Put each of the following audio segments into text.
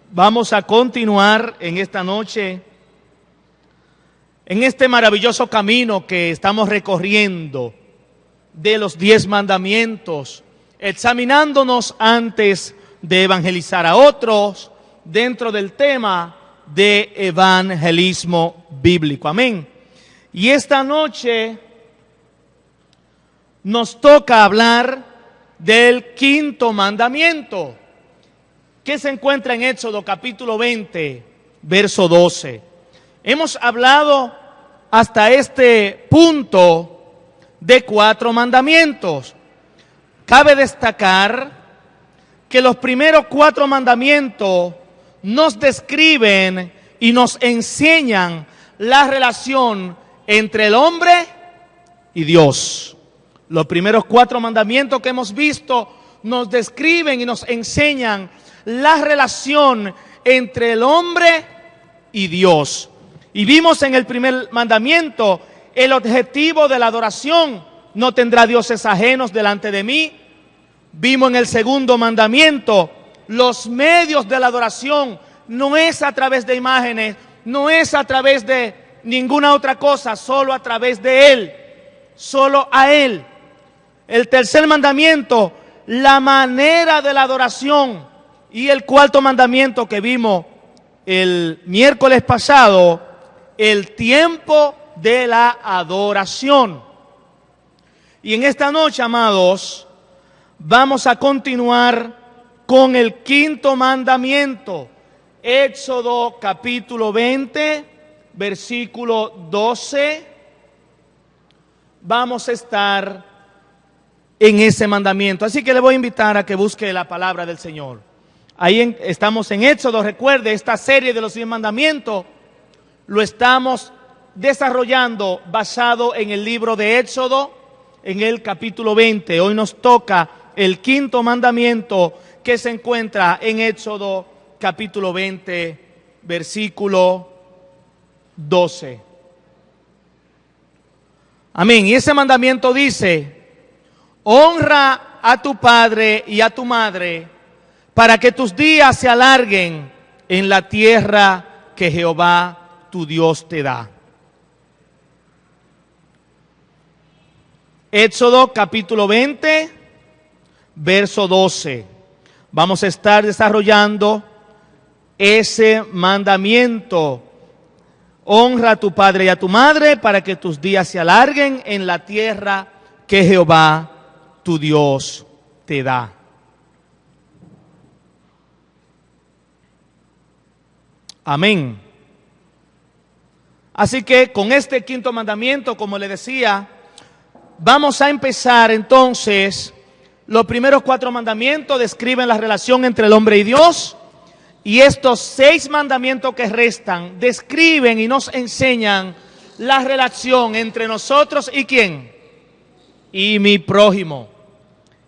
Vamos a continuar en esta noche, en este maravilloso camino que estamos recorriendo de los 10 mandamientos, examinándonos antes de evangelizar a otros dentro del tema de evangelismo bíblico. Amén. Y esta noche nos toca hablar del 5.º mandamiento, que se encuentra en Éxodo capítulo 20, verso 12. Hemos hablado hasta este punto de 4 mandamientos. Cabe destacar que los primeros 4 mandamientos nos describen y nos enseñan la relación entre el hombre y Dios. Los primeros 4 mandamientos que hemos visto nos describen y nos enseñan la relación entre el hombre y Dios. Y vimos en el primer mandamiento el objetivo de la adoración: no tendrá dioses ajenos delante de mí. Vimos en el segundo mandamiento los medios de la adoración: no es a través de imágenes, no es a través de ninguna otra cosa, solo a través de Él, solo a Él. El tercer mandamiento, la manera de la adoración. Y el 4.º mandamiento que vimos el miércoles pasado, el tiempo de la adoración. Y en esta noche, amados, vamos a continuar con el 5.º mandamiento. Éxodo capítulo 20, versículo 12. Vamos a estar en ese mandamiento. Así que le voy a invitar a que busque la palabra del Señor. Ahí estamos en Éxodo. Recuerde, esta serie de los 10 mandamientos lo estamos desarrollando basado en el libro de Éxodo, en el capítulo 20. Hoy nos toca el 5.º mandamiento, que se encuentra en Éxodo capítulo 20, versículo 12. Amén. Y ese mandamiento dice: honra a tu padre y a tu madre, para que tus días se alarguen en la tierra que Jehová tu Dios te da. Éxodo capítulo 20, verso 12. Vamos a estar desarrollando ese mandamiento: honra a tu padre y a tu madre para que tus días se alarguen en la tierra que Jehová tu Dios te da. Amén. Así que con este 5.º mandamiento, como le decía, vamos a empezar entonces. Los primeros 4 mandamientos describen la relación entre el hombre y Dios, y estos 6 mandamientos que restan describen y nos enseñan la relación entre nosotros y ¿quién? Y mi prójimo.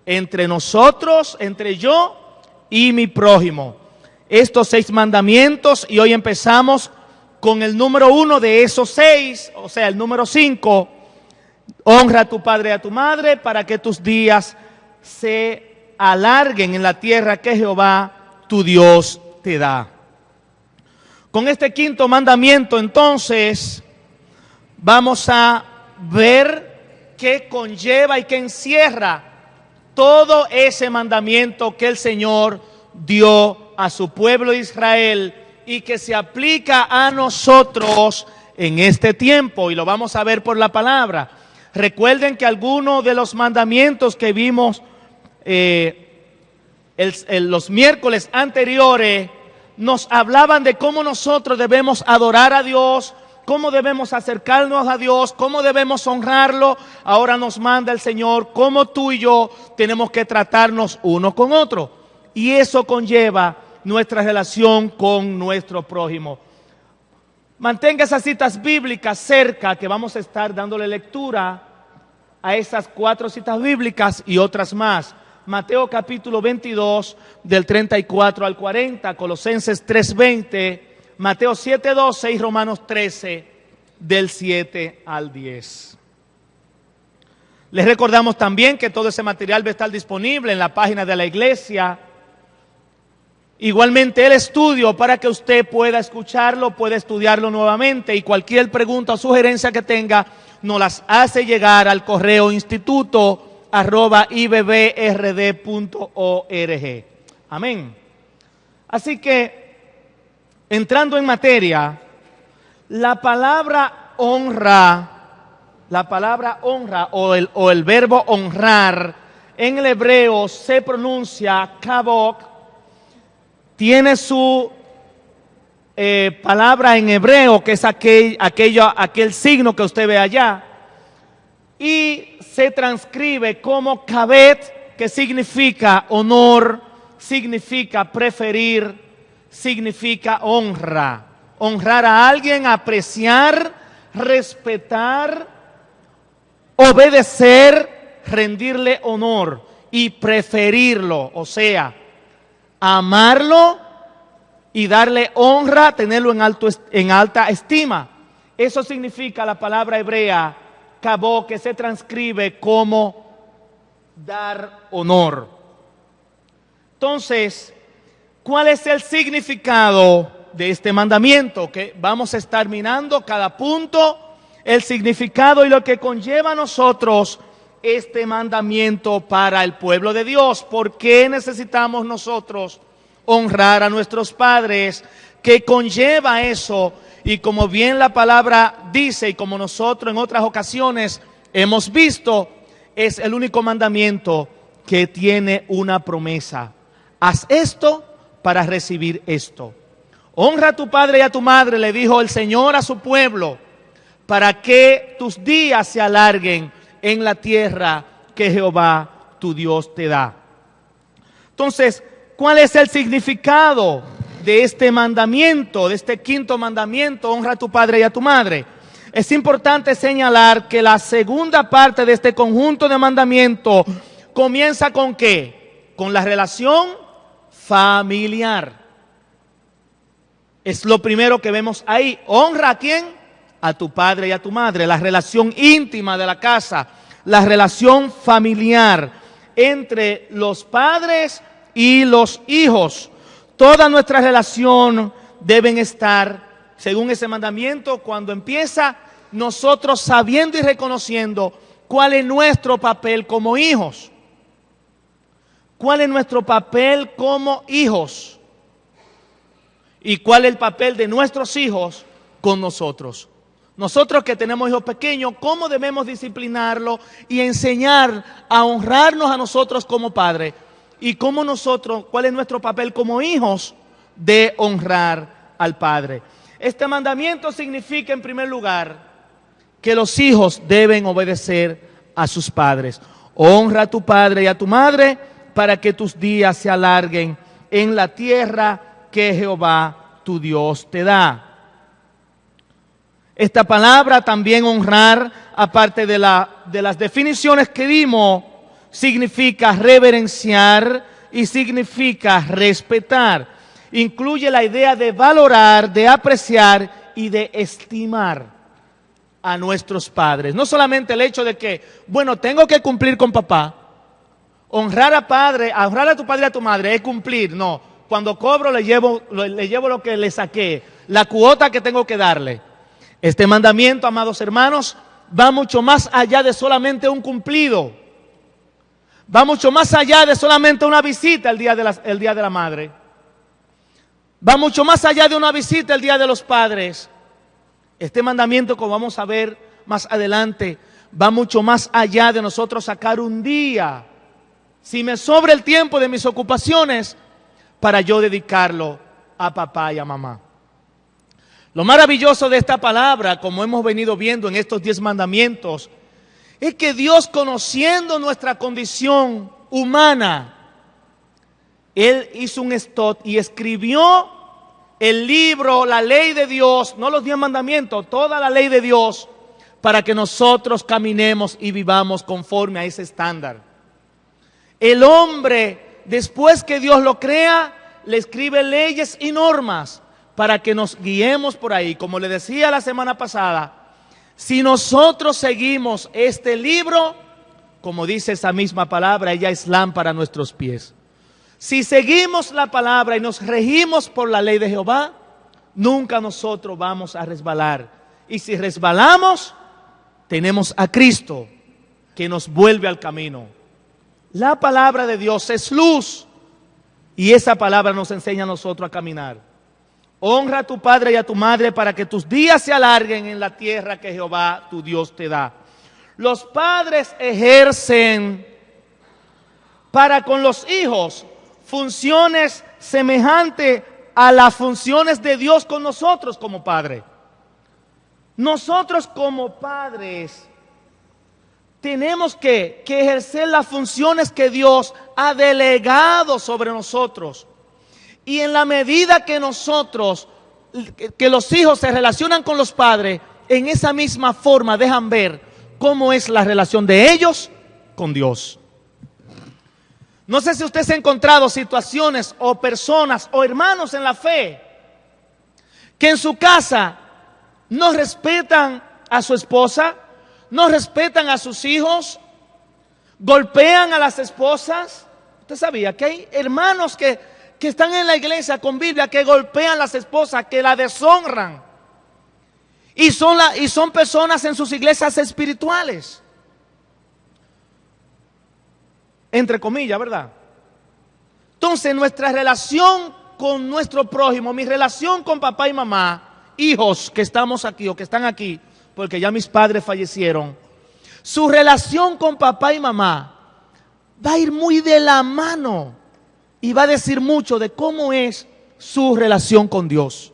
Entre nosotros, entre yo y mi prójimo. Estos 6 mandamientos, y hoy empezamos con el número 1 de esos 6, o sea, el número 5. Honra a tu padre y a tu madre para que tus días se alarguen en la tierra que Jehová tu Dios te da. Con este 5.º mandamiento, entonces, vamos a ver qué conlleva y qué encierra todo ese mandamiento que el Señor dio a su pueblo Israel y que se aplica a nosotros en este tiempo, y lo vamos a ver por la palabra. Recuerden que algunos de los mandamientos que vimos los miércoles anteriores nos hablaban de cómo nosotros debemos adorar a Dios, cómo debemos acercarnos a Dios, cómo debemos honrarlo. Ahora nos manda el Señor cómo tú y yo tenemos que tratarnos uno con otro, y eso conlleva nuestra relación con nuestro prójimo. Mantenga esas citas bíblicas cerca, que vamos a estar dándole lectura a esas 4 citas bíblicas y otras más. Mateo capítulo 22 del 34 al 40, Colosenses 3:20, Mateo 7:12 y Romanos 13 del 7 al 10. Les recordamos también que todo ese material va a estar disponible en la página de la iglesia Igualmente el estudio para que usted pueda escucharlo, pueda estudiarlo nuevamente y cualquier pregunta o sugerencia que tenga nos las hace llegar al correo instituto@ibbrd.org. Amén. Así que, entrando en materia, la palabra honra o el verbo honrar en el hebreo se pronuncia kabok. Tiene su palabra en hebreo, que es aquel signo que usted ve allá, y se transcribe como kabet, que significa honor, significa preferir, significa honra. Honrar a alguien, apreciar, respetar, obedecer, rendirle honor y preferirlo, o sea, amarlo y darle honra, tenerlo en alta estima. Eso significa la palabra hebrea kabod, que se transcribe como dar honor. Entonces, ¿cuál es el significado de este mandamiento? Que vamos a estar mirando cada punto, el significado y lo que conlleva a nosotros este mandamiento para el pueblo de Dios. ¿Por qué necesitamos nosotros honrar a nuestros padres? ¿Qué conlleva eso? Y como bien la palabra dice, y como nosotros en otras ocasiones hemos visto, es el único mandamiento que tiene una promesa. Haz esto para recibir esto. Honra a tu padre y a tu madre, le dijo el Señor a su pueblo, para que tus días se alarguen en la tierra que Jehová tu Dios te da. Entonces, ¿cuál es el significado de este mandamiento, de este quinto mandamiento? Honra a tu padre y a tu madre. Es importante señalar que la segunda parte de este conjunto de mandamientos comienza ¿con qué? Con la relación familiar. Es lo primero que vemos ahí. ¿Honra a quién? A tu padre y a tu madre. La relación íntima de la casa, la relación familiar entre los padres y los hijos. Toda nuestra relación deben estar, según ese mandamiento, cuando empieza, nosotros sabiendo y reconociendo cuál es nuestro papel como hijos. ¿Cuál es nuestro papel como hijos? ¿Y cuál es el papel de nuestros hijos con nosotros? Nosotros que tenemos hijos pequeños, ¿cómo debemos disciplinarlos y enseñar a honrarnos a nosotros como padres? Y cómo nosotros, ¿cuál es nuestro papel como hijos de honrar al Padre? Este mandamiento significa, en primer lugar, que los hijos deben obedecer a sus padres. Honra a tu padre y a tu madre para que tus días se alarguen en la tierra que Jehová tu Dios te da. Esta palabra también honrar, aparte de las definiciones que dimos, significa reverenciar y significa respetar. Incluye la idea de valorar, de apreciar y de estimar a nuestros padres. No solamente el hecho de que, bueno, tengo que cumplir con papá. Honrar a tu padre y a tu madre es cumplir. No, cuando cobro le llevo lo que le saqué, la cuota que tengo que darle. Este mandamiento, amados hermanos, va mucho más allá de solamente un cumplido. Va mucho más allá de solamente una visita el día de la madre. Va mucho más allá de una visita el día de los padres. Este mandamiento, como vamos a ver más adelante, va mucho más allá de nosotros sacar un día, si me sobra el tiempo de mis ocupaciones, para yo dedicarlo a papá y a mamá. Lo maravilloso de esta palabra, como hemos venido viendo en estos 10 mandamientos, es que Dios, conociendo nuestra condición humana, Él hizo un stop y escribió el libro, la ley de Dios, no los 10 mandamientos, toda la ley de Dios, para que nosotros caminemos y vivamos conforme a ese estándar. El hombre, después que Dios lo crea, le escribe leyes y normas para que nos guiemos por ahí. Como le decía la semana pasada, si nosotros seguimos este libro, como dice esa misma palabra, ella es lámpara a nuestros pies. Si seguimos la palabra y nos regimos por la ley de Jehová, nunca nosotros vamos a resbalar. Y si resbalamos, tenemos a Cristo que nos vuelve al camino. La palabra de Dios es luz y esa palabra nos enseña a nosotros a caminar. Honra a tu padre y a tu madre para que tus días se alarguen en la tierra que Jehová tu Dios te da. Los padres ejercen para con los hijos funciones semejantes a las funciones de Dios con nosotros como padre. Nosotros como padres tenemos que ejercer las funciones que Dios ha delegado sobre nosotros. Y en la medida que nosotros, que los hijos se relacionan con los padres, en esa misma forma dejan ver cómo es la relación de ellos con Dios. No sé si usted se ha encontrado situaciones o personas o hermanos en la fe que en su casa no respetan a su esposa, no respetan a sus hijos, golpean a las esposas. ¿Usted sabía que hay hermanos que están en la iglesia con Biblia que golpean a las esposas, que la deshonran? Y son personas en sus iglesias espirituales. Entre comillas, ¿verdad? Entonces, nuestra relación con nuestro prójimo, mi relación con papá y mamá, hijos que estamos aquí o que están aquí, porque ya mis padres fallecieron, su relación con papá y mamá va a ir muy de la mano y va a decir mucho de cómo es su relación con Dios.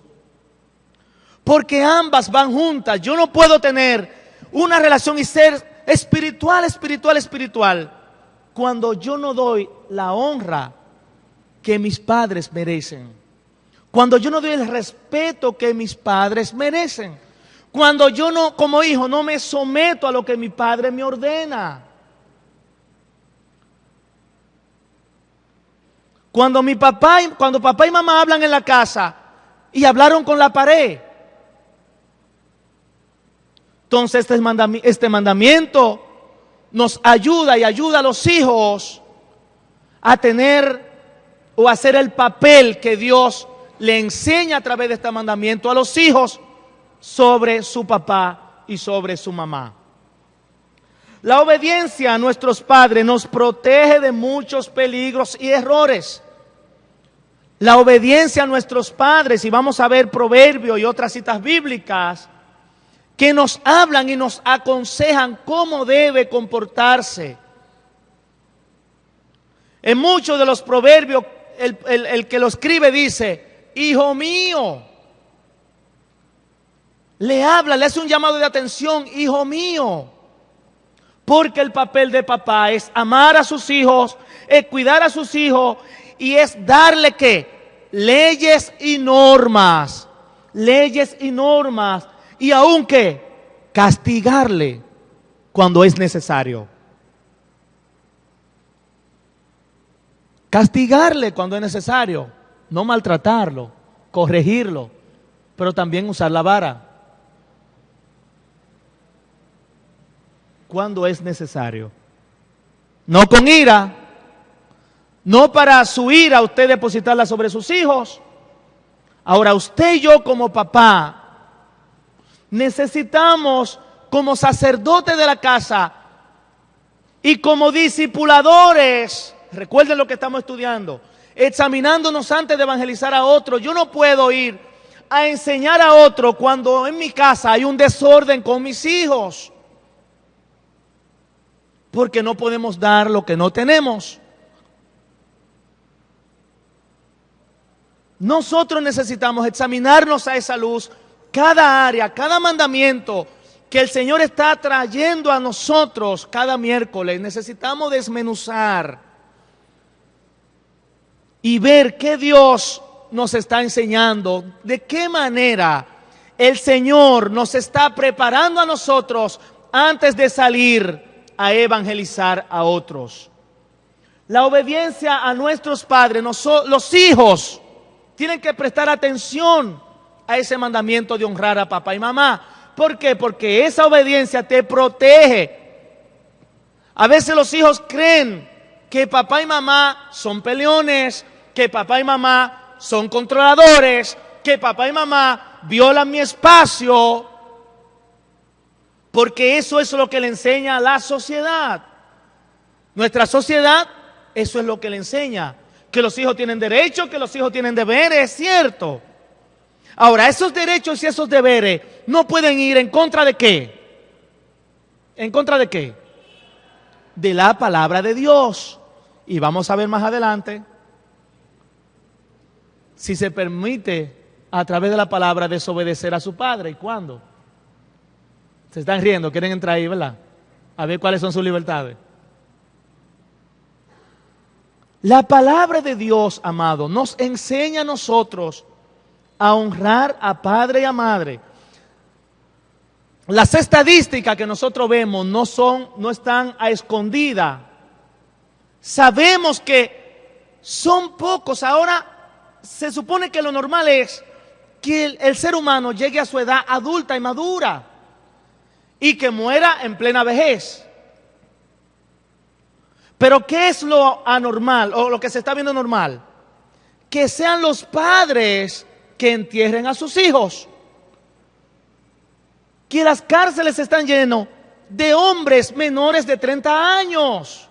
Porque ambas van juntas. Yo no puedo tener una relación y ser espiritual cuando yo no doy la honra que mis padres merecen. Cuando yo no doy el respeto que mis padres merecen. Cuando yo no, como hijo, no me someto a lo que mi padre me ordena. Cuando papá y mamá hablan en la casa y hablaron con la pared. Entonces este mandamiento nos ayuda y ayuda a los hijos a tener o hacer el papel que Dios le enseña a través de este mandamiento a los hijos sobre su papá y sobre su mamá. La obediencia a nuestros padres nos protege de muchos peligros y errores. La obediencia a nuestros padres, y vamos a ver Proverbios y otras citas bíblicas que nos hablan y nos aconsejan cómo debe comportarse. En muchos de los proverbios, el que lo escribe dice: hijo mío. Le habla, le hace un llamado de atención: hijo mío. Porque el papel de papá es amar a sus hijos, es cuidar a sus hijos y es darle ¿qué? Leyes y normas. Leyes y normas. Y aún que castigarle cuando es necesario. Castigarle cuando es necesario. No maltratarlo, corregirlo, pero también usar la vara cuando es necesario. No con ira, no para su ira usted depositarla sobre sus hijos. Ahora usted y yo como papá necesitamos, como sacerdotes de la casa y como discipuladores, recuerden lo que estamos estudiando, examinándonos antes de evangelizar a otro. Yo no puedo ir a enseñar a otro cuando en mi casa hay un desorden con mis hijos, porque no podemos dar lo que no tenemos. Nosotros necesitamos examinarnos a esa luz, cada área, cada mandamiento que el Señor está trayendo a nosotros cada miércoles. Necesitamos desmenuzar y ver qué Dios nos está enseñando, de qué manera el Señor nos está preparando a nosotros antes de salir a evangelizar a otros. La obediencia a nuestros padres, los hijos tienen que prestar atención a ese mandamiento de honrar a papá y mamá. ¿Por qué? Porque esa obediencia te protege. A veces los hijos creen que papá y mamá son peleones, que papá y mamá son controladores, que papá y mamá violan mi espacio, porque eso es lo que le enseña a la sociedad. Nuestra sociedad, eso es lo que le enseña, que los hijos tienen derechos, que los hijos tienen deberes, es cierto. Ahora, esos derechos y esos deberes no pueden ir en contra de ¿qué? ¿En contra de qué? De la palabra de Dios. Y vamos a ver más adelante si se permite a través de la palabra desobedecer a su padre. ¿Y cuándo? Se están riendo, quieren entrar ahí, ¿verdad? A ver cuáles son sus libertades. La palabra de Dios, amado, nos enseña a nosotros a honrar a padre y a madre. Las estadísticas que nosotros vemos no están a escondida. Sabemos que son pocos. Ahora se supone que lo normal es que el ser humano llegue a su edad adulta y madura y que muera en plena vejez. Pero ¿qué es lo anormal o lo que se está viendo normal? Que sean los padres que entierren a sus hijos. Que las cárceles están llenas de hombres menores de 30 años.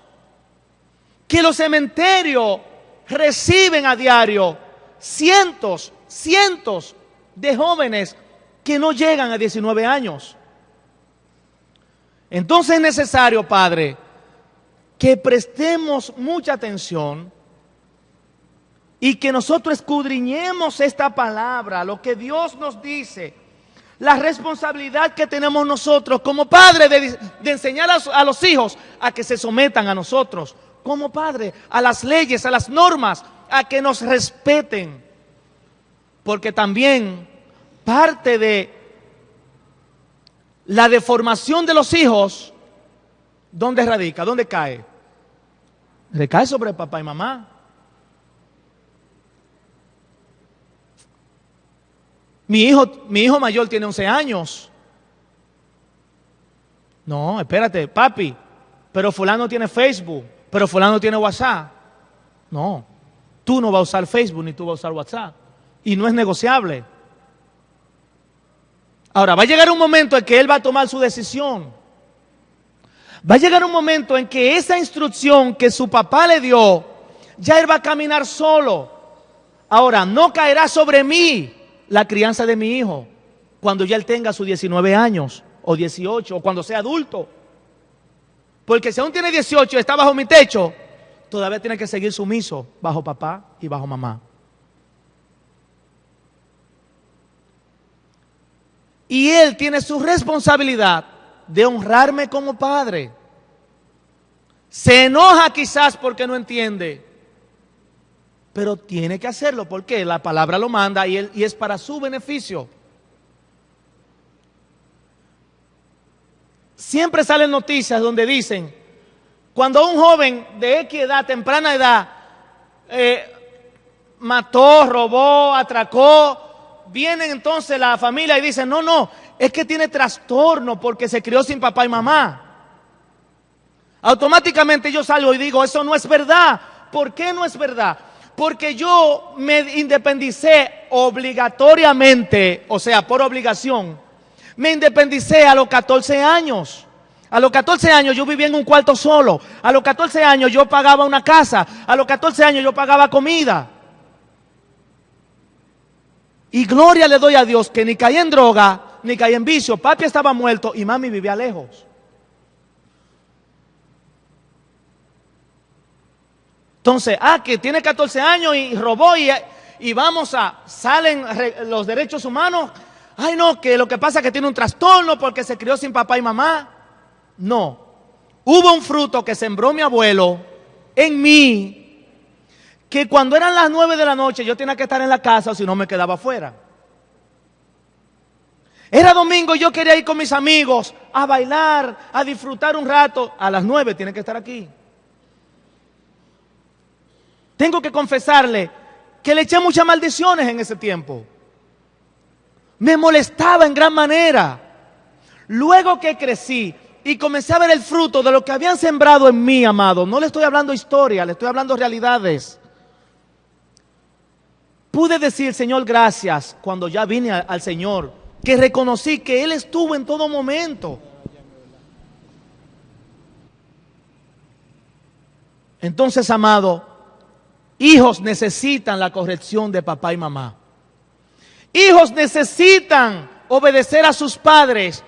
Que los cementerios reciben a diario cientos de jóvenes que no llegan a 19 años. Entonces es necesario, Padre, que prestemos mucha atención y que nosotros escudriñemos esta palabra, lo que Dios nos dice, la responsabilidad que tenemos nosotros como padres de enseñar a los hijos a que se sometan a nosotros, como padres, a las leyes, a las normas, a que nos respeten. Porque también parte de la deformación de los hijos, ¿dónde radica? ¿Dónde cae? Recae sobre papá y mamá. Mi hijo mayor tiene 11 años. No, espérate, papi, pero fulano tiene Facebook, pero fulano tiene WhatsApp. No, tú no vas a usar Facebook ni tú vas a usar WhatsApp. Y no es negociable. Ahora, va a llegar un momento en que él va a tomar su decisión. Va a llegar un momento en que esa instrucción que su papá le dio, ya él va a caminar solo. Ahora, no caerá sobre mí la crianza de mi hijo cuando ya él tenga sus 19 años o 18 o cuando sea adulto. Porque si aún tiene 18 y está bajo mi techo, todavía tiene que seguir sumiso bajo papá y bajo mamá. Y él tiene su responsabilidad de honrarme como padre. Se enoja quizás porque no entiende, pero tiene que hacerlo porque la palabra lo manda y es para su beneficio. Siempre salen noticias donde dicen, cuando un joven de X edad, temprana edad, mató, robó, atracó, vienen entonces la familia y dicen, no, es que tiene trastorno porque se crió sin papá y mamá. Automáticamente yo salgo y digo, eso no es verdad. ¿Por qué no es verdad? Porque yo me independicé obligatoriamente, o sea, por obligación. Me independicé a los 14 años. A los 14 años yo vivía en un cuarto solo. A los 14 años yo pagaba una casa. A los 14 años yo pagaba comida. Y gloria le doy a Dios que ni caí en droga, ni caí en vicio. Papi estaba muerto y mami vivía lejos. Entonces, que tiene 14 años y robó y salen los derechos humanos. Ay, no, que lo que pasa es que tiene un trastorno porque se crió sin papá y mamá. No, hubo un fruto que sembró mi abuelo en mí, que cuando eran las 9 de la noche yo tenía que estar en la casa o si no me quedaba afuera. Era domingo y yo quería ir con mis amigos a bailar, a disfrutar un rato. A las 9 tiene que estar aquí. Tengo que confesarle que le eché muchas maldiciones en ese tiempo. Me molestaba en gran manera. Luego que crecí, y comencé a ver el fruto de lo que habían sembrado en mí, amado. No le estoy hablando historia, le estoy hablando realidades. Pude decir, Señor, gracias, cuando ya vine al Señor, que reconocí que Él estuvo en todo momento. Entonces, amado, hijos necesitan la corrección de papá y mamá. Hijos necesitan obedecer a sus padres,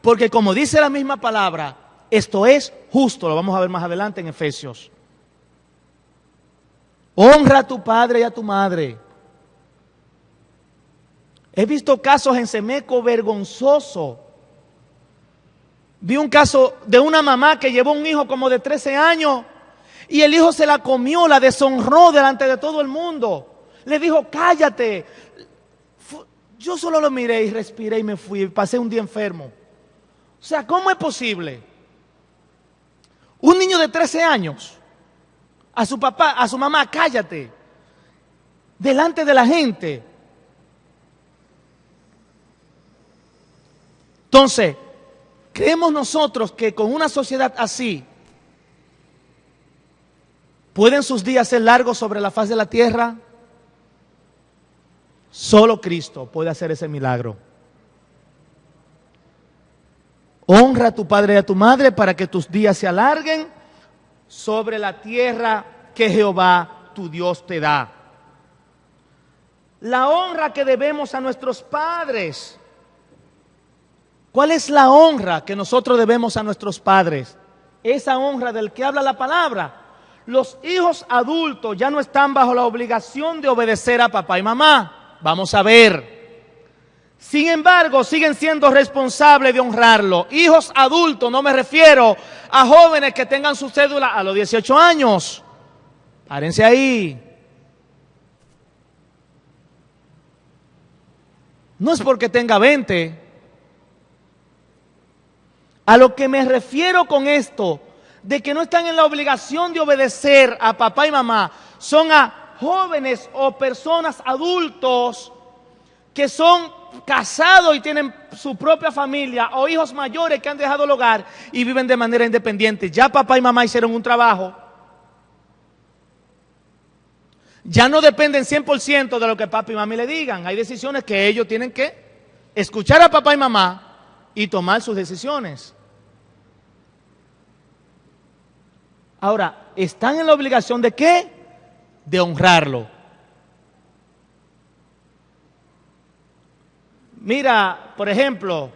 porque como dice la misma palabra, esto es justo, lo vamos a ver más adelante en Efesios. Honra a tu padre y a tu madre. He visto casos en Semeco vergonzosos. Vi un caso de una mamá que llevó un hijo como de 13 años y el hijo se la comió, la deshonró delante de todo el mundo. Le dijo, cállate. Yo solo lo miré y respiré y me fui. Pasé un día enfermo. O sea, ¿cómo es posible? Un niño de 13 años, a su papá, a su mamá, cállate. Delante de la gente. Entonces, ¿creemos nosotros que con una sociedad así pueden sus días ser largos sobre la faz de la tierra? Solo Cristo puede hacer ese milagro. Honra a tu padre y a tu madre para que tus días se alarguen sobre la tierra que Jehová tu Dios te da. La honra que debemos a nuestros padres. ¿Cuál es la honra que nosotros debemos a nuestros padres? Esa honra del que habla la palabra. Los hijos adultos ya no están bajo la obligación de obedecer a papá y mamá. Vamos a ver. Sin embargo, siguen siendo responsables de honrarlo. Hijos adultos, no me refiero a jóvenes que tengan su cédula a los 18 años. Párense ahí. No es porque tenga 20. A lo que me refiero con esto, de que no están en la obligación de obedecer a papá y mamá, son a jóvenes o personas adultos que son casados y tienen su propia familia, o hijos mayores que han dejado el hogar y viven de manera independiente. Ya papá y mamá hicieron un trabajo. Ya no dependen 100% de lo que papá y mami le digan. Hay decisiones que ellos tienen que escuchar a papá y mamá y tomar sus decisiones. Ahora, ¿están en la obligación de qué? De honrarlo. Mira, por ejemplo,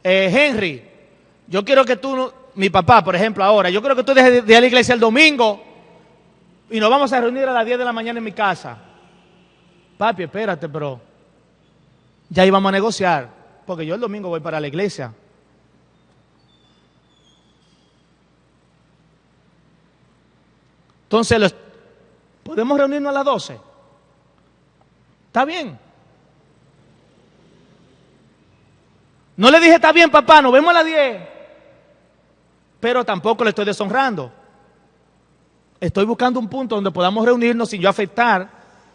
Henry, yo quiero que tú, mi papá, por ejemplo, ahora, yo quiero que tú dejes de ir a la iglesia el domingo y nos vamos a reunir a las 10 de la mañana en mi casa. Papi, espérate, pero ya íbamos a negociar, porque yo el domingo voy para la iglesia. Entonces, ¿podemos reunirnos a las 12? ¿Está bien? No le dije, está bien, papá, nos vemos a las 10. Pero tampoco le estoy deshonrando. Estoy buscando un punto donde podamos reunirnos sin yo afectar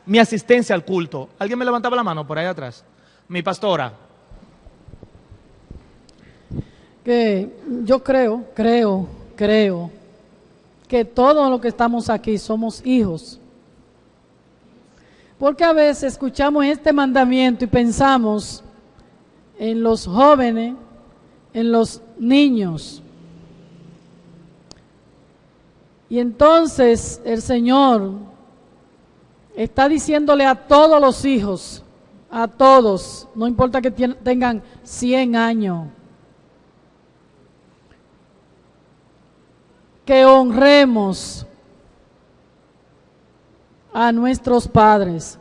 mi asistencia al culto. ¿Alguien me levantaba la mano por ahí atrás? Mi pastora. Que yo creo que todos los que estamos aquí somos hijos. Porque a veces escuchamos este mandamiento y pensamos en los jóvenes, en los niños. Y entonces el Señor está diciéndole a todos los hijos, a todos, no importa que tengan 100 años, que honremos a nuestros padres.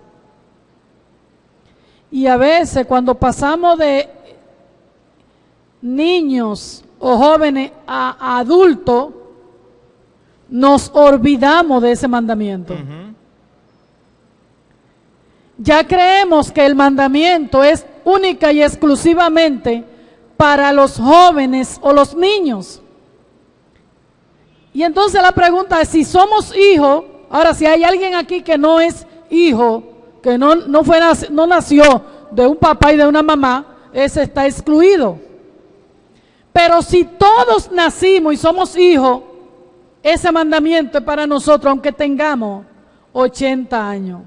Y a veces cuando pasamos de niños o jóvenes a adultos, nos olvidamos de ese mandamiento. Ya creemos que el mandamiento es única y exclusivamente para los jóvenes o los niños. Y entonces la pregunta es, si somos hijos, ahora si hay alguien aquí que no es hijo, que no nació de un papá y de una mamá, ese está excluido. Pero si todos nacimos y somos hijos, ese mandamiento es para nosotros, aunque tengamos 80 años.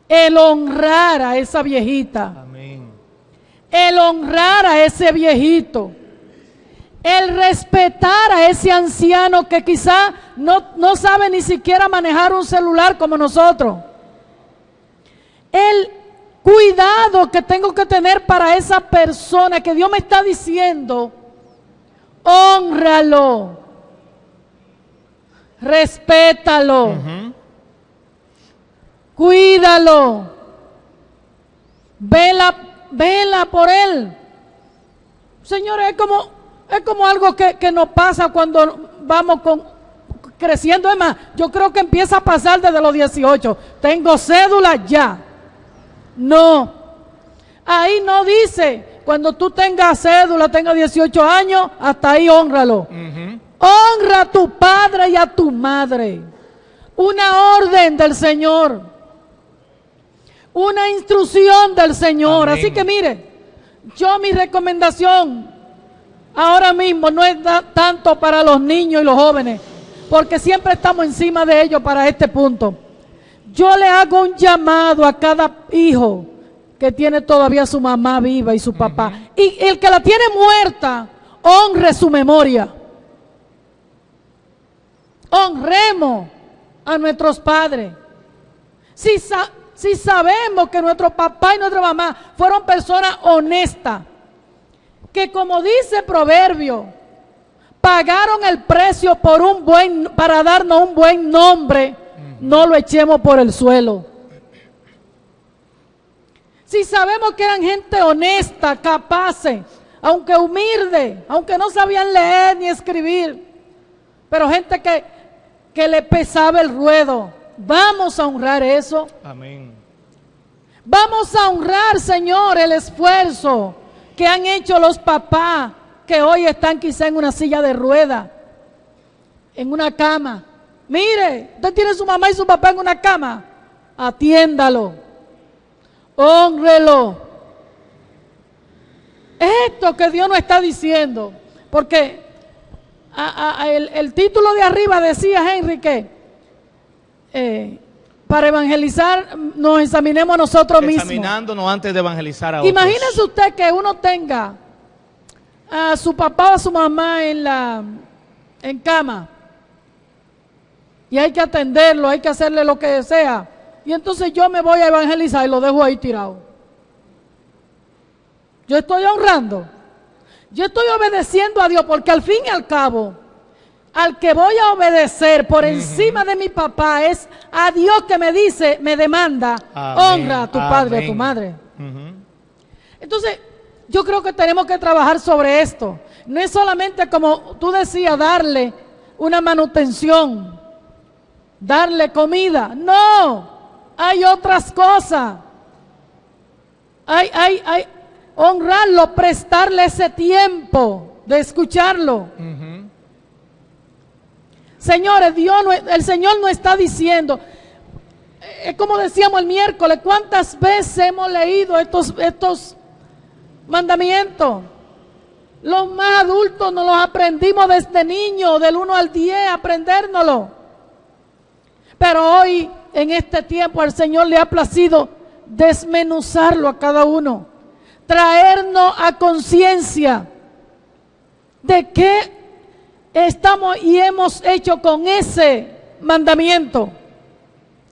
El honrar a esa viejita. Amén. El honrar a ese viejito. El respetar a ese anciano que quizá no sabe ni siquiera manejar un celular como nosotros. El cuidado que tengo que tener para esa persona que Dios me está diciendo, hónralo, respétalo, cuídalo, vela por él. Señores, es como algo que nos pasa cuando vamos creciendo. Es más, yo creo que empieza a pasar desde los 18. Tengo cédula ya. No, ahí no dice, cuando tú tengas cédula, tengas 18 años, hasta ahí hónralo. Honra a tu padre y a tu madre. Una orden del Señor. Una instrucción del Señor. Amén. Así que mire, mi recomendación ahora mismo no es tanto para los niños y los jóvenes, porque siempre estamos encima de ellos para este punto. Yo le hago un llamado a cada hijo que tiene todavía su mamá viva y su papá. Y el que la tiene muerta, honre su memoria. Honremos a nuestros padres. Si sabemos que nuestro papá y nuestra mamá fueron personas honestas, que como dice el proverbio, pagaron el precio para darnos un buen nombre, no lo echemos por el suelo. Si sabemos que eran gente honesta, capaces, aunque humilde, aunque no sabían leer ni escribir, pero gente que le pesaba el ruedo, vamos a honrar eso. Amén. Vamos a honrar, Señor, el esfuerzo que han hecho los papás que hoy están quizá en una silla de rueda, en una cama. Mire, usted tiene su mamá y su papá en una cama, atiéndalo, hónrelo. Esto que Dios nos está diciendo, porque el título de arriba decía, Henry, que para evangelizar nos examinemos nosotros mismos. Examinándonos antes de evangelizar a otros. Imagínese usted que uno tenga a su papá o a su mamá en cama, y hay que atenderlo, hay que hacerle lo que sea, y entonces yo me voy a evangelizar y lo dejo ahí tirado. Yo estoy honrando, yo estoy obedeciendo a Dios, porque al fin y al cabo, al que voy a obedecer por encima de mi papá es a Dios, que me dice, me demanda, honra a tu padre y a tu madre. Entonces, yo creo que tenemos que trabajar sobre esto. No es solamente, como tú decías, darle una manutención, darle comida. No, hay otras cosas. Hay honrarlo, prestarle ese tiempo de escucharlo. Señores, el Señor nos está diciendo, es como decíamos el miércoles, ¿cuántas veces hemos leído estos mandamientos? Los más adultos nos los aprendimos desde niños, del 1 al 10, aprendérnoslo. Pero hoy, en este tiempo, al Señor le ha placido desmenuzarlo a cada uno, traernos a conciencia de qué estamos y hemos hecho con ese mandamiento.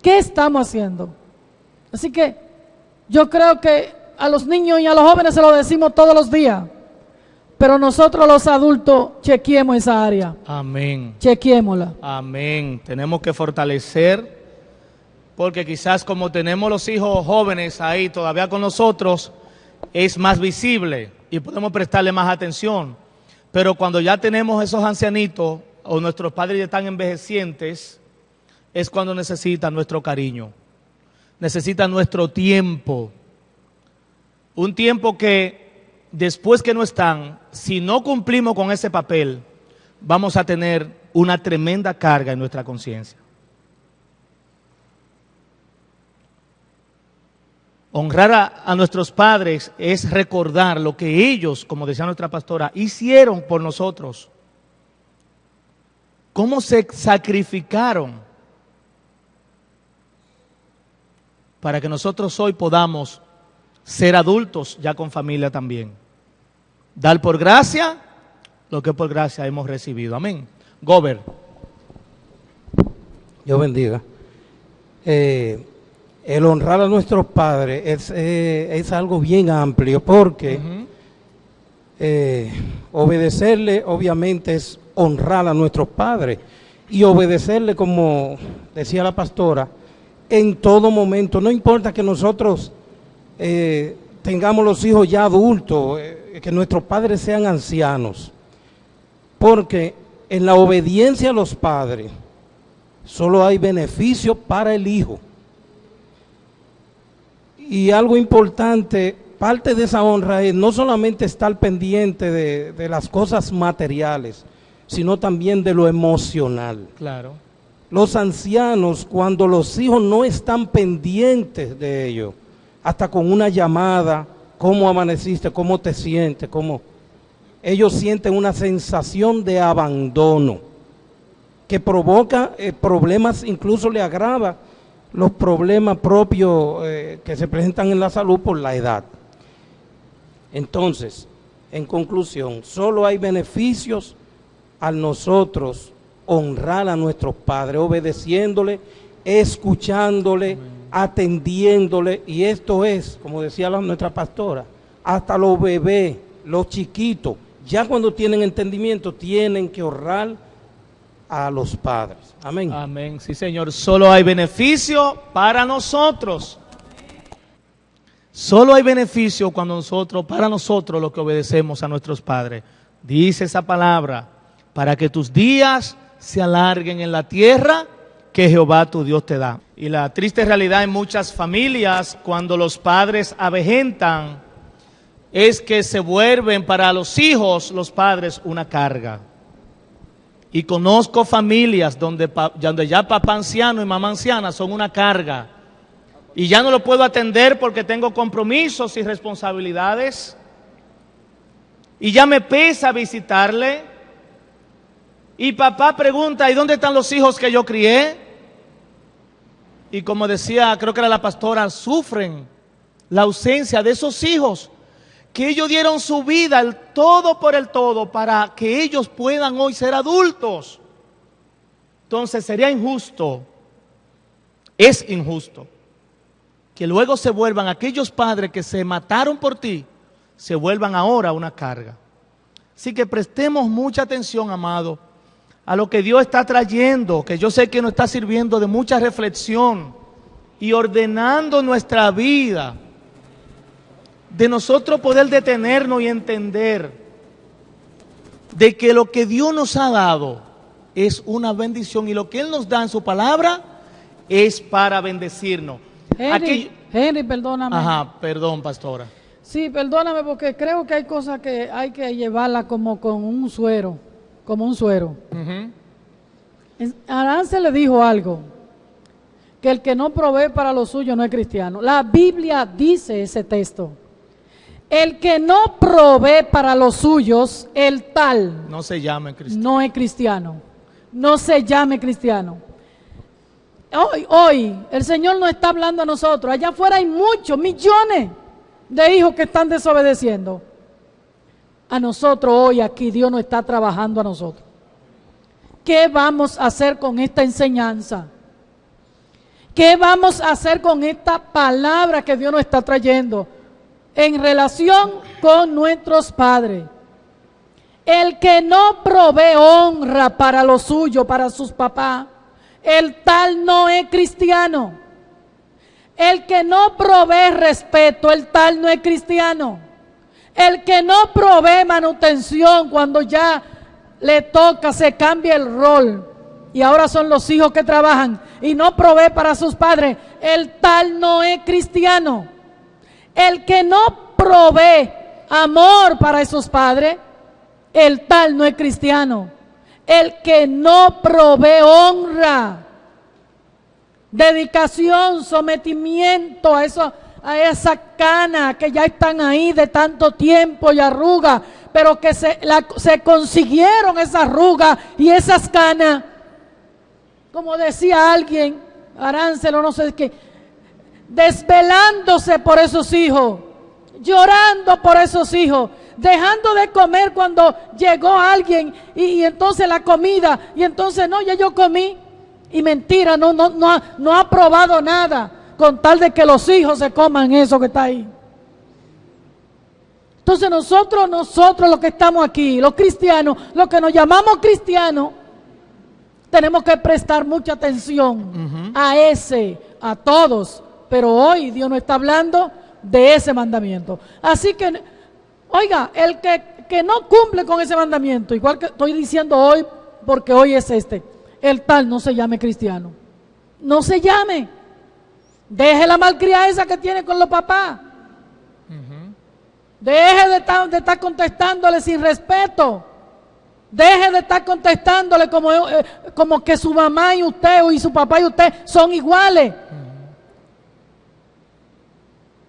¿Qué estamos haciendo? Así que yo creo que a los niños y a los jóvenes se lo decimos todos los días, pero nosotros los adultos chequeemos esa área. Amén. Chequeémosla. Amén. Tenemos que fortalecer, porque quizás como tenemos los hijos jóvenes ahí todavía con nosotros, es más visible y podemos prestarle más atención. Pero cuando ya tenemos esos ancianitos o nuestros padres ya están envejecientes, es cuando necesitan nuestro cariño, necesitan nuestro tiempo. Un tiempo que después que no están, si no cumplimos con ese papel, vamos a tener una tremenda carga en nuestra conciencia. Honrar a nuestros padres es recordar lo que ellos, como decía nuestra pastora, hicieron por nosotros. Cómo se sacrificaron para que nosotros hoy podamos ser adultos ya con familia también. Dar por gracia lo que por gracia hemos recibido. Amén. Gober. Dios bendiga. El honrar a nuestros padres es algo bien amplio porque obedecerle obviamente es honrar a nuestros padres y obedecerle, como decía la pastora, en todo momento. No importa que nosotros tengamos los hijos ya adultos, que nuestros padres sean ancianos, porque en la obediencia a los padres solo hay beneficio para el hijo. Y algo importante, parte de esa honra es no solamente estar pendiente de las cosas materiales, sino también de lo emocional. Claro. Los ancianos, cuando los hijos no están pendientes de ellos, hasta con una llamada, cómo amaneciste, cómo te sientes, ellos sienten una sensación de abandono que provoca problemas, incluso le agrava los problemas propios que se presentan en la salud por la edad. Entonces, en conclusión, solo hay beneficios al nosotros honrar a nuestros padres, obedeciéndole, escuchándole, atendiéndole, y esto es, como decía nuestra pastora, hasta los bebés, los chiquitos, ya cuando tienen entendimiento, tienen que honrar a los padres. Amén. Amén, sí Señor. Solo hay beneficio para nosotros. Solo hay beneficio para nosotros los que obedecemos a nuestros padres. Dice esa palabra, para que tus días se alarguen en la tierra que Jehová tu Dios te da. Y la triste realidad en muchas familias, cuando los padres avejentan, es que se vuelven para los hijos, los padres, una carga. Y conozco familias donde ya papá anciano y mamá anciana son una carga. Y ya no lo puedo atender porque tengo compromisos y responsabilidades. Y ya me pesa visitarle. Y papá pregunta, ¿y dónde están los hijos que yo crié? Y como decía, creo que era la pastora, sufren la ausencia de esos hijos que ellos dieron su vida, el todo por el todo, para que ellos puedan hoy ser adultos. Entonces sería injusto, es injusto, que luego se vuelvan aquellos padres que se mataron por ti, se vuelvan ahora una carga. Así que prestemos mucha atención, amado, a lo que Dios está trayendo, que yo sé que nos está sirviendo de mucha reflexión y ordenando nuestra vida, de nosotros poder detenernos y entender de que lo que Dios nos ha dado es una bendición y lo que Él nos da en su palabra es para bendecirnos. Henry, perdóname. Ajá, perdón, pastora. Sí, perdóname porque creo que hay cosas que hay que llevarla como con un suero, como un suero. Arance le dijo algo, que el que no provee para lo suyo no es cristiano. La Biblia dice ese texto. El que no provee para los suyos, el tal no se llame cristiano. No es cristiano. No se llame cristiano. Hoy el Señor nos está hablando a nosotros. Allá afuera hay muchos, millones de hijos que están desobedeciendo. A nosotros hoy aquí Dios nos está trabajando a nosotros. ¿Qué vamos a hacer con esta enseñanza? ¿Qué vamos a hacer con esta palabra que Dios nos está trayendo en relación con nuestros padres? El que no provee honra para lo suyo, para sus papás, el tal no es cristiano. El que no provee respeto, el tal no es cristiano. El que no provee manutención cuando ya le toca, se cambia el rol y ahora son los hijos que trabajan y no provee para sus padres, el tal no es cristiano. El que no provee amor para esos padres, el tal no es cristiano. El que no provee honra, dedicación, sometimiento a esa cana que ya están ahí de tanto tiempo y arruga, pero que se consiguieron esa arruga y esas canas, como decía alguien, Aráncelo, no sé qué, desvelándose por esos hijos, llorando por esos hijos, dejando de comer cuando llegó alguien y entonces la comida, y entonces no, ya yo comí, y mentira, no ha probado nada, con tal de que los hijos se coman eso que está ahí. Entonces nosotros los que estamos aquí, los cristianos, los que nos llamamos cristianos, tenemos que prestar mucha atención a todos, pero hoy Dios nos está hablando de ese mandamiento. Así que, oiga, el que no cumple con ese mandamiento, igual que estoy diciendo hoy, porque hoy es el tal no se llame cristiano. No se llame. Deje la malcriada esa que tiene con los papás. Deje de estar contestándole sin respeto. Deje de estar contestándole como que su mamá y usted y su papá y usted son iguales.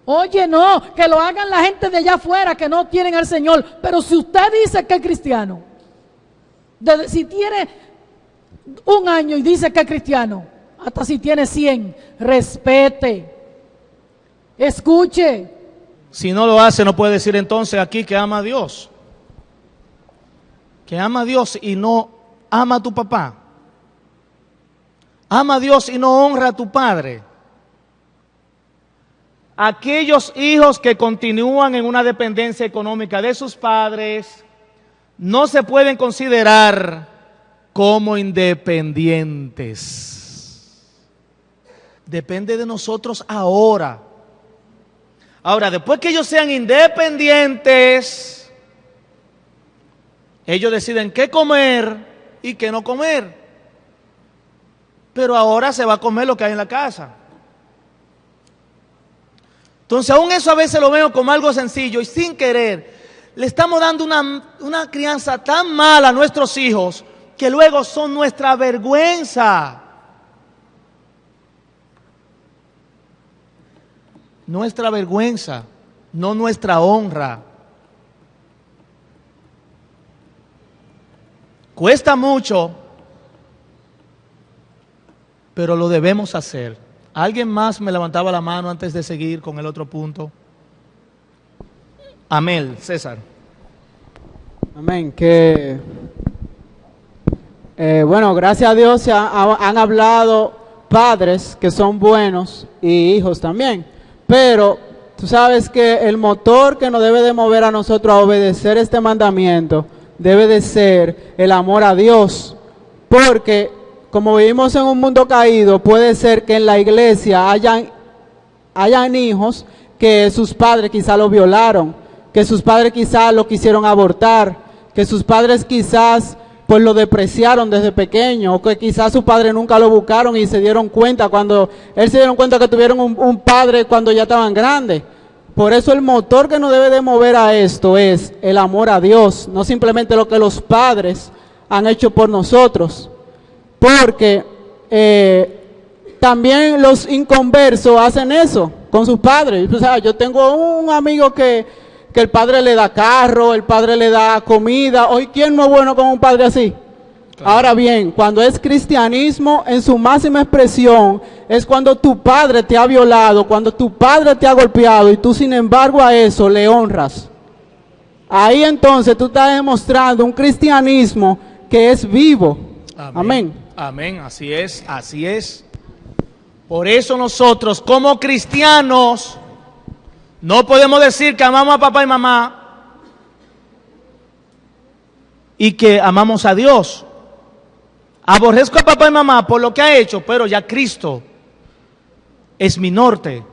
Oye, no, que lo hagan la gente de allá afuera que no tienen al Señor. Pero si usted dice que es cristiano, si tiene 1 año y dice que es cristiano, hasta si tiene 100, respete, escuche. Si no lo hace, no puede decir entonces aquí que ama a Dios. Que ama a Dios y no ama a tu papá. Ama a Dios y no honra a tu padre. Aquellos hijos que continúan en una dependencia económica de sus padres no se pueden considerar como independientes. Depende de nosotros ahora. Ahora, después que ellos sean independientes, ellos deciden qué comer y qué no comer. Pero ahora se va a comer lo que hay en la casa. Entonces, aún eso a veces lo veo como algo sencillo y sin querer le estamos dando una crianza tan mala a nuestros hijos que luego son nuestra vergüenza. Nuestra vergüenza, no nuestra honra. Cuesta mucho, pero lo debemos hacer. ¿Alguien más me levantaba la mano antes de seguir con el otro punto? Amén, César. Amén. Bueno, gracias a Dios han hablado padres que son buenos y hijos también. Pero tú sabes que el motor que nos debe de mover a nosotros a obedecer este mandamiento debe de ser el amor a Dios. Porque como vivimos en un mundo caído, puede ser que en la iglesia hayan hijos que sus padres quizás los violaron, que sus padres quizás lo quisieron abortar, que sus padres quizás pues lo despreciaron desde pequeño, o que quizás sus padres nunca lo buscaron y se dieron cuenta se dieron cuenta que tuvieron un padre cuando ya estaban grandes. Por eso el motor que nos debe de mover a esto es el amor a Dios, no simplemente lo que los padres han hecho por nosotros. Porque también los inconversos hacen eso con sus padres. O sea, yo tengo un amigo que el padre le da carro, el padre le da comida. Hoy, ¿quién no es bueno con un padre así? Claro. Ahora bien, cuando es cristianismo en su máxima expresión, es cuando tu padre te ha violado, cuando tu padre te ha golpeado y tú sin embargo a eso le honras. Ahí entonces tú estás demostrando un cristianismo que es vivo. Amén. Amén. Amén, así es, así es. Por eso nosotros como cristianos no podemos decir que amamos a papá y mamá y que amamos a Dios. Aborrezco a papá y mamá por lo que ha hecho, pero ya Cristo es mi norte.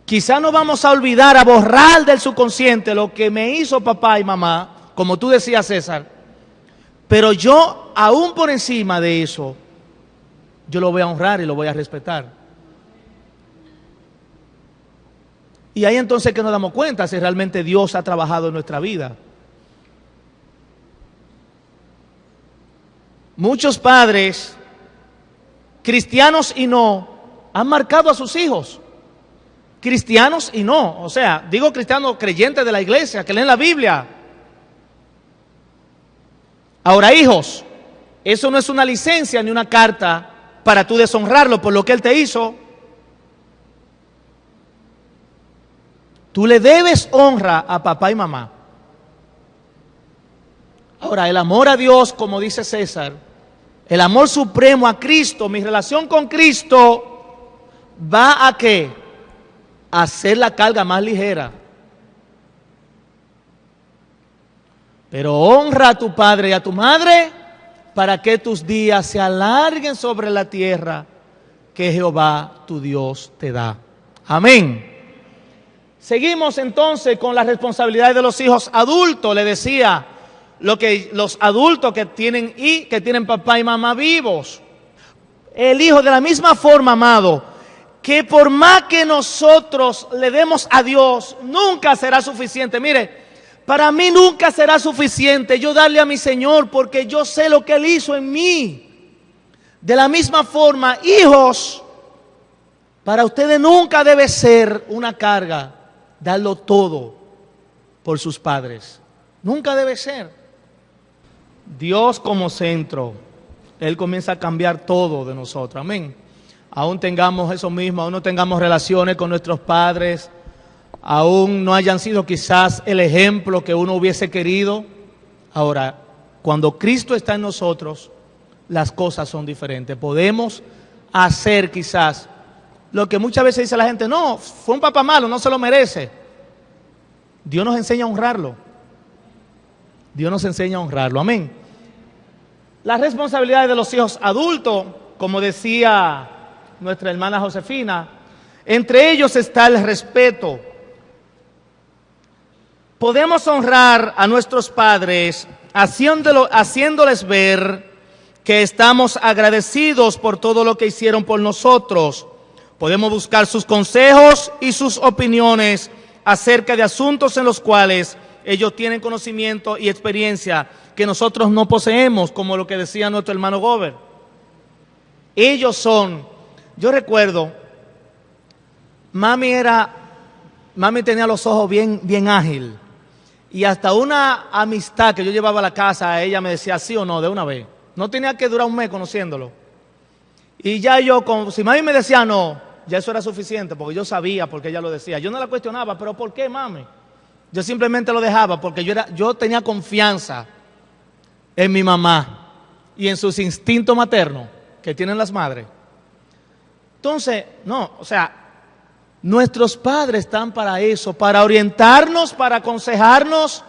Quizá no vamos a olvidar, a borrar del subconsciente lo que me hizo papá y mamá, como tú decías, César. Pero yo, aún por encima de eso, yo lo voy a honrar y lo voy a respetar. Y ahí entonces que nos damos cuenta si realmente Dios ha trabajado en nuestra vida. Muchos padres, cristianos y no, han marcado a sus hijos, cristianos y no, o sea, digo cristianos creyentes de la iglesia, que leen la Biblia. Ahora, hijos, eso no es una licencia ni una carta para tú deshonrarlo por lo que él te hizo. Tú le debes honra a papá y mamá. Ahora, el amor a Dios, como dice César, el amor supremo a Cristo, mi relación con Cristo, va a ¿qué? A hacer la carga más ligera. Pero honra a tu padre y a tu madre para que tus días se alarguen sobre la tierra que Jehová tu Dios te da. Amén. Seguimos entonces con las responsabilidades de los hijos adultos. Le decía lo que los adultos que tienen papá y mamá vivos. El hijo, de la misma forma, amado, que por más que nosotros le demos a Dios, nunca será suficiente. Mire, para mí nunca será suficiente yo darle a mi Señor, porque yo sé lo que Él hizo en mí. De la misma forma, hijos, para ustedes nunca debe ser una carga darlo todo por sus padres. Nunca debe ser. Dios como centro, Él comienza a cambiar todo de nosotros. Amén. Aún tengamos eso mismo, aún no tengamos relaciones con nuestros padres, aún no hayan sido quizás el ejemplo que uno hubiese querido. Ahora, cuando Cristo está en nosotros, las cosas son diferentes. Podemos hacer quizás lo que muchas veces dice la gente: no, fue un papá malo, no se lo merece. Dios nos enseña a honrarlo. Dios nos enseña a honrarlo. Amén. Las responsabilidades de los hijos adultos, como decía nuestra hermana Josefina, entre ellos está el respeto. Podemos honrar a nuestros padres haciéndoles ver que estamos agradecidos por todo lo que hicieron por nosotros. Podemos buscar sus consejos y sus opiniones acerca de asuntos en los cuales ellos tienen conocimiento y experiencia que nosotros no poseemos, como lo que decía nuestro hermano Gober. Ellos son, yo recuerdo, mami tenía los ojos bien ágil, y hasta una amistad que yo llevaba a la casa, ella me decía sí o no de una vez. No tenía que durar un mes conociéndolo. Y ya yo, si mami me decía no, ya eso era suficiente, porque yo sabía porque ella lo decía. Yo no la cuestionaba, pero ¿por qué, mami? Yo simplemente lo dejaba porque yo tenía confianza en mi mamá y en sus instintos maternos que tienen las madres. Entonces, no, o sea, nuestros padres están para eso, para orientarnos, para aconsejarnos.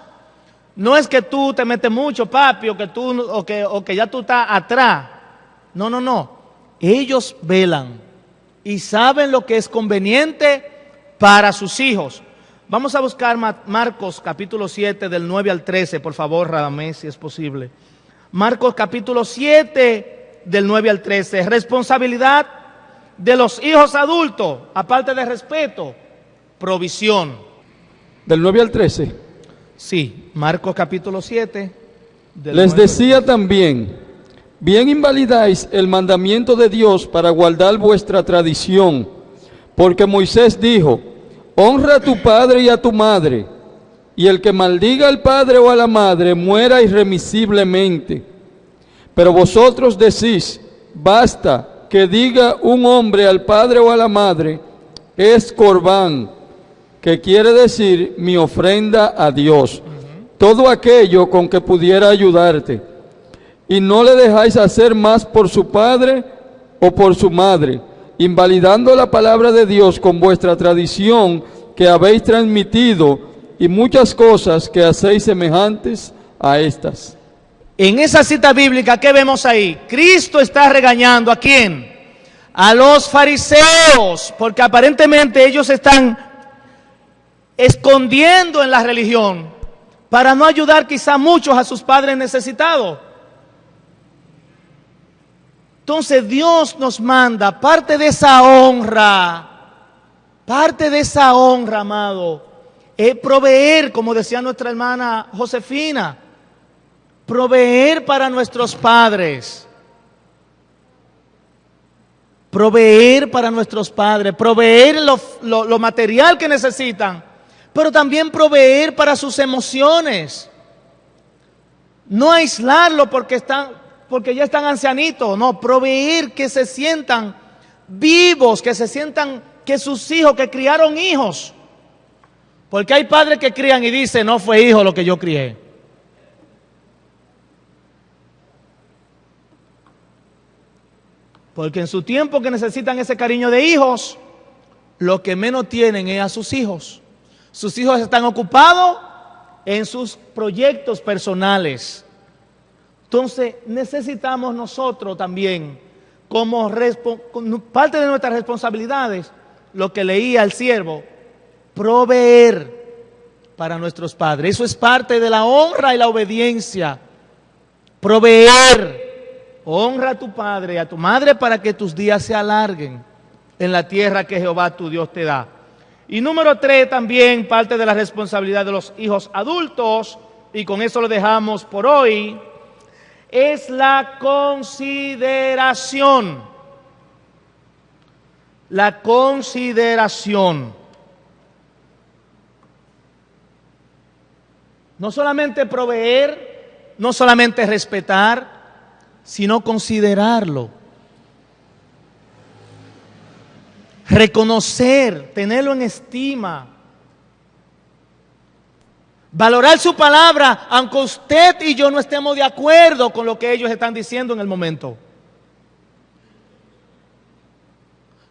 No es que tú te metes mucho, papi, o que ya tú estás atrás. No. Ellos velan y saben lo que es conveniente para sus hijos. Vamos a buscar Marcos capítulo 7 del 9 al 13, por favor, Radamés, si es posible. Marcos capítulo 7 del 9 al 13. Responsabilidad de los hijos adultos, aparte de respeto, provisión. Del 9 al 13. Sí, Marcos capítulo 7. Les decía también: bien invalidáis el mandamiento de Dios para guardar vuestra tradición, porque Moisés dijo: honra a tu padre y a tu madre, y el que maldiga al padre o a la madre muera irremisiblemente. Pero vosotros decís: basta que diga un hombre al padre o a la madre, es corbán, que quiere decir mi ofrenda a Dios, todo aquello con que pudiera ayudarte. Y no le dejáis hacer más por su padre o por su madre, invalidando la palabra de Dios con vuestra tradición que habéis transmitido, y muchas cosas que hacéis semejantes a estas. En esa cita bíblica, ¿qué vemos ahí? Cristo está regañando ¿a quién? A los fariseos, porque aparentemente ellos están escondiendo en la religión para no ayudar quizá muchos a sus padres necesitados. Entonces Dios nos manda parte de esa honra, amado, es proveer, como decía nuestra hermana Josefina, proveer para nuestros padres. proveer para nuestros padres, proveer lo material que necesitan, pero también proveer para sus emociones. No aislarlo porque ya están ancianitos, no, proveer que se sientan vivos, que se sientan que sus hijos, que criaron hijos. Porque hay padres que crían y dicen, no fue hijo lo que yo crié. Porque en su tiempo que necesitan ese cariño de hijos, lo que menos tienen es a sus hijos. Sus hijos están ocupados en sus proyectos personales. Entonces necesitamos nosotros también, como parte de nuestras responsabilidades, lo que leía el siervo, proveer para nuestros padres. Eso es parte de la honra y la obediencia. Proveer. Honra a tu padre y a tu madre para que tus días se alarguen en la tierra que Jehová tu Dios te da. Y número 3, también parte de la responsabilidad de los hijos adultos, y con eso lo dejamos por hoy, es la consideración. La consideración. No solamente proveer, no solamente respetar, sino considerarlo. Reconocer, tenerlo en estima. Valorar su palabra, aunque usted y yo no estemos de acuerdo con lo que ellos están diciendo en el momento.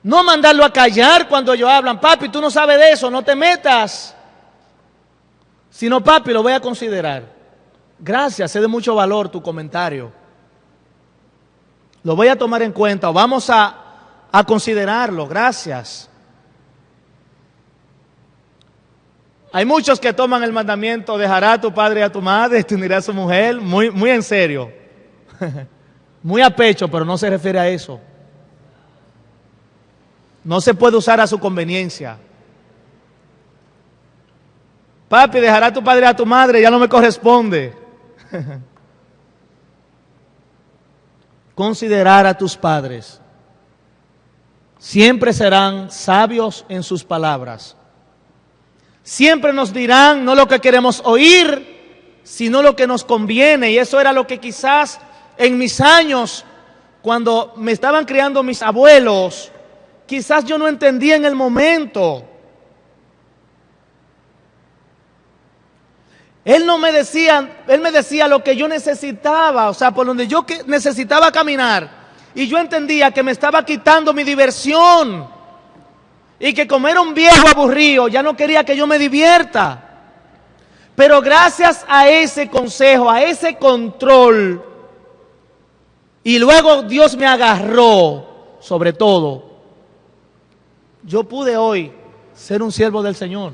No mandarlo a callar cuando ellos hablan. Papi, tú no sabes de eso, no te metas. Sino, papi, lo voy a considerar. Gracias, es de mucho valor tu comentario. Lo voy a tomar en cuenta, o vamos a considerarlo, gracias. Hay muchos que toman el mandamiento, dejará a tu padre y a tu madre, te unirá a su mujer, muy en serio. Muy a pecho, pero no se refiere a eso. No se puede usar a su conveniencia. Papi, dejará a tu padre y a tu madre, ya no me corresponde. Considerar a tus padres. Siempre serán sabios en sus palabras. Siempre nos dirán no lo que queremos oír, sino lo que nos conviene. Y eso era lo que quizás en mis años, cuando me estaban criando mis abuelos, quizás yo no entendía en el momento. Él me decía lo que yo necesitaba, o sea, por donde yo necesitaba caminar. Y yo entendía que me estaba quitando mi diversión. Y que como era un viejo aburrido, ya no quería que yo me divierta. Pero gracias a ese consejo, a ese control, y luego Dios me agarró, sobre todo, yo pude hoy ser un siervo del Señor.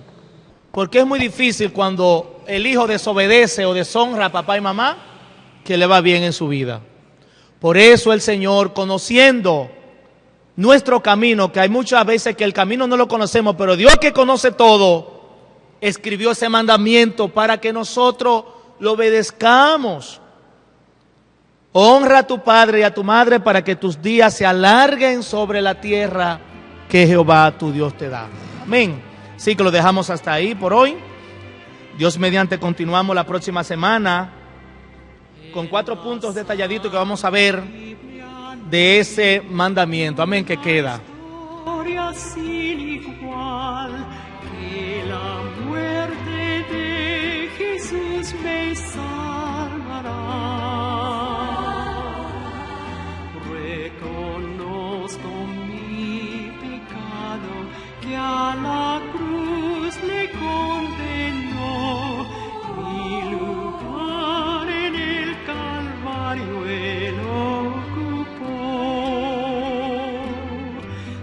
Porque es muy difícil cuando el hijo desobedece o deshonra a papá y mamá, que le va bien en su vida. Por eso el Señor, conociendo nuestro camino, que hay muchas veces que el camino no lo conocemos, pero Dios que conoce todo, escribió ese mandamiento para que nosotros lo obedezcamos. Honra a tu padre y a tu madre para que tus días se alarguen sobre la tierra que Jehová tu Dios te da. Amén. Así que lo dejamos hasta ahí por hoy. Dios mediante continuamos la próxima semana con 4 puntos detalladitos que vamos a ver de ese mandamiento. Amén, que queda. Sin igual, que la muerte de Jesús me salvará. Reconozco mi pecado, que a la cruz le condenó, mi lugar en el Calvario él ocupó.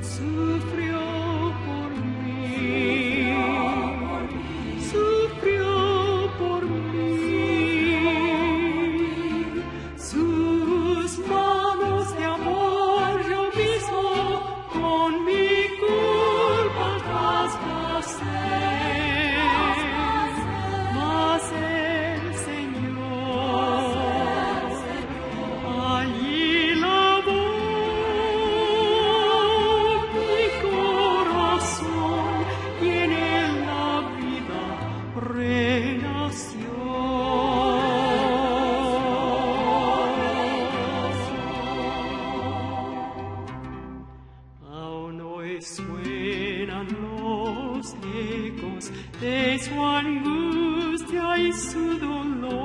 Sufrió de su angustia y su dolor.